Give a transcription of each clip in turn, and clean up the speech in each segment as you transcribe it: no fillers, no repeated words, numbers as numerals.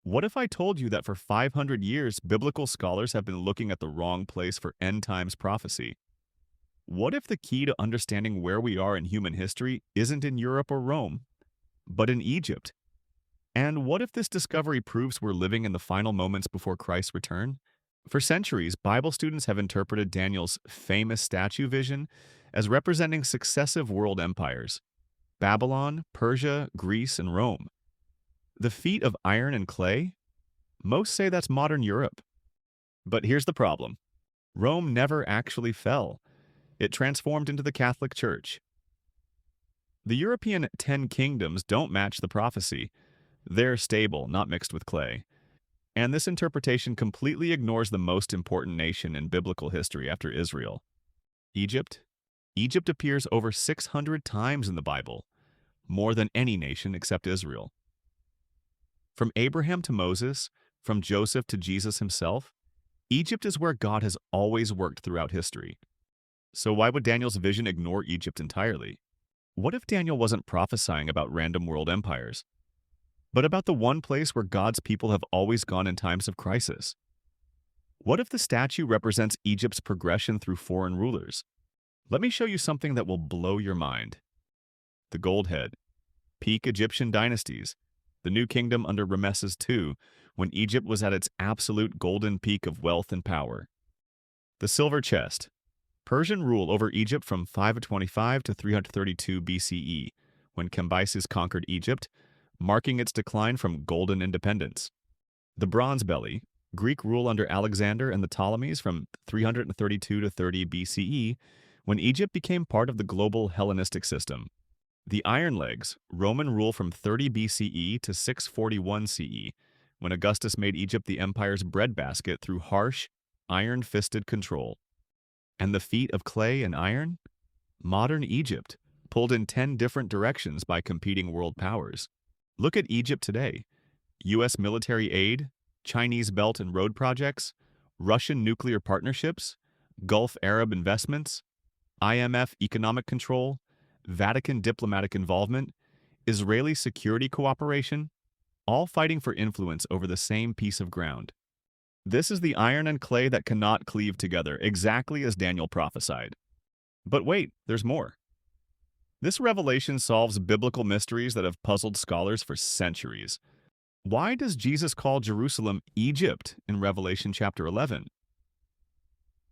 What if I told you that for 500 years, biblical scholars have been looking at the wrong place for end times prophecy? What if the key to understanding where we are in human history isn't in Europe or Rome, but in Egypt? And what if this discovery proves we're living in the final moments before Christ's return? For centuries, Bible students have interpreted Daniel's famous statue vision as representing successive world empires: Babylon, Persia, Greece, and Rome. The feat of iron and clay? Most say that's modern Europe. But here's the problem: Rome never actually fell. It transformed into the Catholic Church. The European 10 kingdoms don't match the prophecy. They're stable, not mixed with clay. And this interpretation completely ignores the most important nation in biblical history after Israel: Egypt. Egypt appears over 600 times in the Bible, more than any nation except Israel. From Abraham to Moses, from Joseph to Jesus himself, Egypt is where God has always worked throughout history. So why would Daniel's vision ignore Egypt entirely? What if Daniel wasn't prophesying about random world empires, but about the one place where God's people have always gone in times of crisis? What if the statue represents Egypt's progression through foreign rulers? Let me show you something that will blow your mind. The gold head, peak Egyptian dynasties, the New Kingdom under Ramesses II, when Egypt was at its absolute golden peak of wealth and power. The silver chest, Persian rule over Egypt from 525 to 332 BCE, when Cambyses conquered Egypt, marking its decline from golden independence. The bronze belly, Greek rule under Alexander and the Ptolemies from 332 to 30 BCE, when Egypt became part of the global Hellenistic system. The iron legs, Roman rule from 30 BCE to 641 CE, when Augustus made Egypt the empire's breadbasket through harsh, iron-fisted control. And the feet of clay and iron? Modern Egypt, pulled in 10 different directions by competing world powers. Look at Egypt today: U.S. military aid, Chinese Belt and Road projects, Russian nuclear partnerships, Gulf Arab investments, IMF economic control, Vatican diplomatic involvement, Israeli security cooperation, all fighting for influence over the same piece of ground. This is the iron and clay that cannot cleave together, exactly as Daniel prophesied. But wait, there's more. This revelation solves biblical mysteries that have puzzled scholars for centuries. Why does Jesus call Jerusalem Egypt in Revelation chapter 11?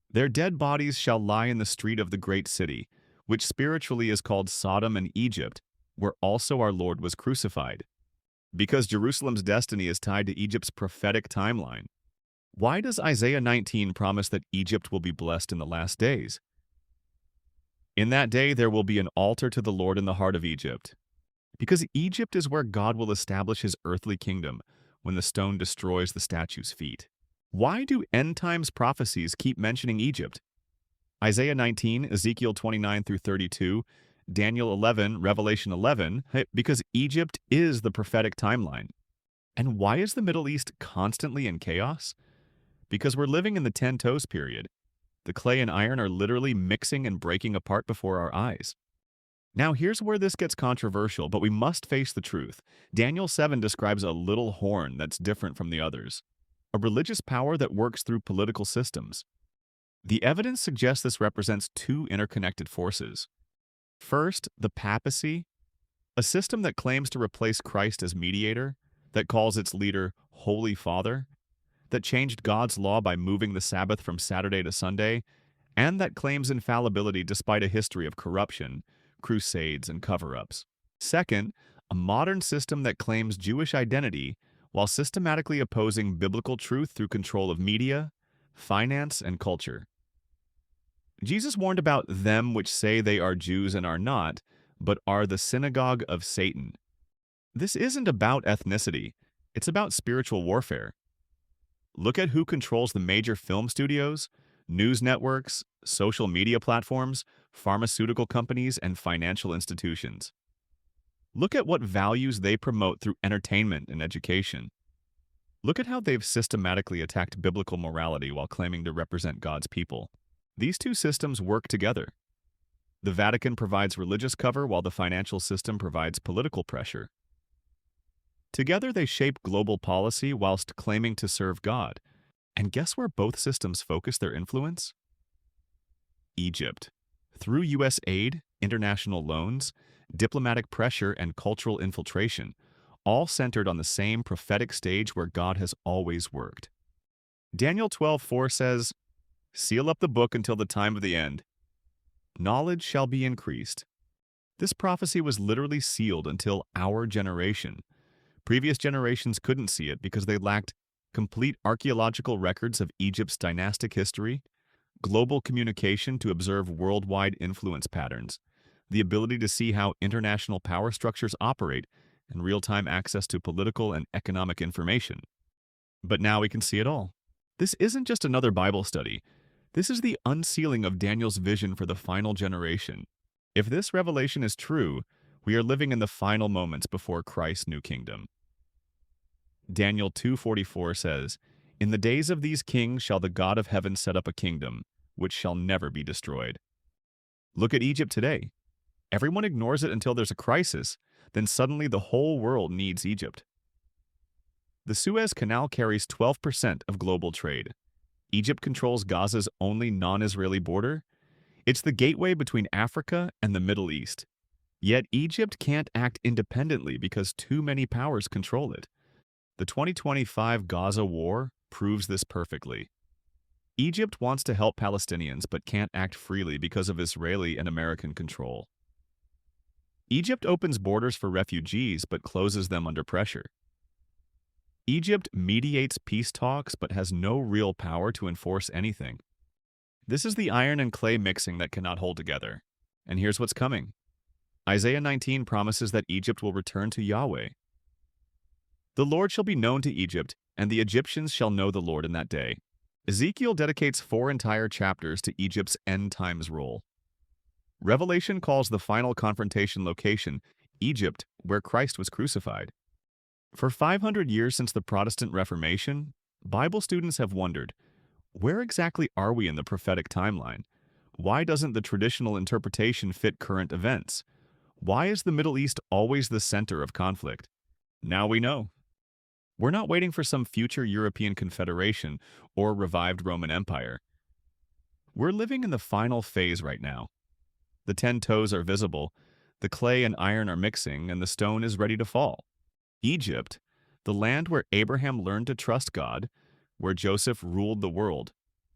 Their dead bodies shall lie in the street of the great city, which spiritually is called Sodom and Egypt, where also our Lord was crucified. Because Jerusalem's destiny is tied to Egypt's prophetic timeline. Why does Isaiah 19 promise that Egypt will be blessed in the last days? In that day there will be an altar to the Lord in the heart of Egypt. Because Egypt is where God will establish his earthly kingdom when the stone destroys the statue's feet. Why do end times prophecies keep mentioning Egypt? Isaiah 19, Ezekiel 29 through 32, Daniel 11, Revelation 11, because Egypt is the prophetic timeline. And why is the Middle East constantly in chaos? Because we're living in the 10 toes period. The clay and iron are literally mixing and breaking apart before our eyes. Now here's where this gets controversial, but we must face the truth. Daniel 7 describes a little horn that's different from the others, a religious power that works through political systems. The evidence suggests this represents two interconnected forces. First, the papacy, a system that claims to replace Christ as mediator, that calls its leader Holy Father, that changed God's law by moving the Sabbath from Saturday to Sunday, and that claims infallibility despite a history of corruption, crusades, and cover-ups. Second, a modern system that claims Jewish identity while systematically opposing biblical truth through control of media, finance, and culture. Jesus warned about them which say they are Jews and are not, but are the synagogue of Satan. This isn't about ethnicity, it's about spiritual warfare. Look at who controls the major film studios, news networks, social media platforms, pharmaceutical companies, and financial institutions. Look at what values they promote through entertainment and education. Look at how they've systematically attacked biblical morality while claiming to represent God's people. These two systems work together. The Vatican provides religious cover while the financial system provides political pressure. Together, they shape global policy whilst claiming to serve God. And guess where both systems focus their influence? Egypt. Through U.S. aid, international loans, diplomatic pressure, and cultural infiltration, all centered on the same prophetic stage where God has always worked. Daniel 12:4 says, "Seal up the book until the time of the end. Knowledge shall be increased." This prophecy was literally sealed until our generation. Previous generations couldn't see it because they lacked complete archaeological records of Egypt's dynastic history, global communication to observe worldwide influence patterns, the ability to see how international power structures operate, and real-time access to political and economic information. But now we can see it all. This isn't just another Bible study. This is the unsealing of Daniel's vision for the final generation. If this revelation is true, we are living in the final moments before Christ's new kingdom. Daniel 2:44 says, "In the days of these kings shall the God of heaven set up a kingdom, which shall never be destroyed." Look at Egypt today. Everyone ignores it until there's a crisis, then suddenly the whole world needs Egypt. The Suez Canal carries 12% of global trade. Egypt controls Gaza's only non-Israeli border. It's the gateway between Africa and the Middle East. Yet Egypt can't act independently because too many powers control it. The 2025 Gaza war proves this perfectly. Egypt wants to help Palestinians but can't act freely because of Israeli and American control. Egypt opens borders for refugees but closes them under pressure. Egypt mediates peace talks but has no real power to enforce anything. This is the iron and clay mixing that cannot hold together. And here's what's coming. Isaiah 19 promises that Egypt will return to Yahweh. The Lord shall be known to Egypt, and the Egyptians shall know the Lord in that day. Ezekiel dedicates 4 entire chapters to Egypt's end times role. Revelation calls the final confrontation location Egypt, where Christ was crucified. For 500 years since the Protestant Reformation, Bible students have wondered, where exactly are we in the prophetic timeline? Why doesn't the traditional interpretation fit current events? Why is the Middle East always the center of conflict? Now we know. We're not waiting for some future European confederation or revived Roman Empire. We're living in the final phase right now. The 10 toes are visible, the clay and iron are mixing, and the stone is ready to fall. Egypt, the land where Abraham learned to trust God, where Joseph ruled the world,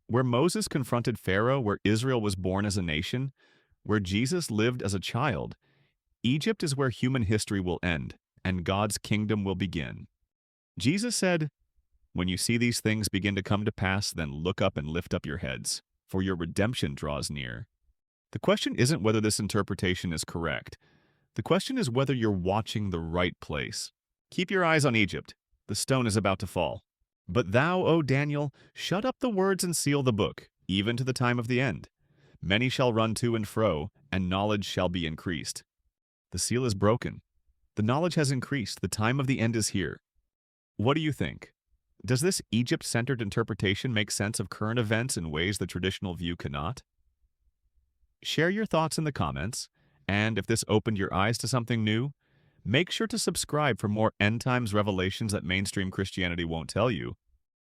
where Moses confronted Pharaoh, where Israel was born as a nation, where Jesus lived as a child, Egypt is where human history will end, and God's kingdom will begin. Jesus said, "When you see these things begin to come to pass, then look up and lift up your heads, for your redemption draws near." The question isn't whether this interpretation is correct. The question is whether you're watching the right place. Keep your eyes on Egypt. The stone is about to fall. But thou, O Daniel, shut up the words and seal the book, even to the time of the end. Many shall run to and fro, and knowledge shall be increased. The seal is broken. The knowledge has increased. The time of the end is here. What do you think? Does this Egypt-centered interpretation make sense of current events in ways the traditional view cannot? Share your thoughts in the comments, and if this opened your eyes to something new, make sure to subscribe for more end times revelations that mainstream Christianity won't tell you.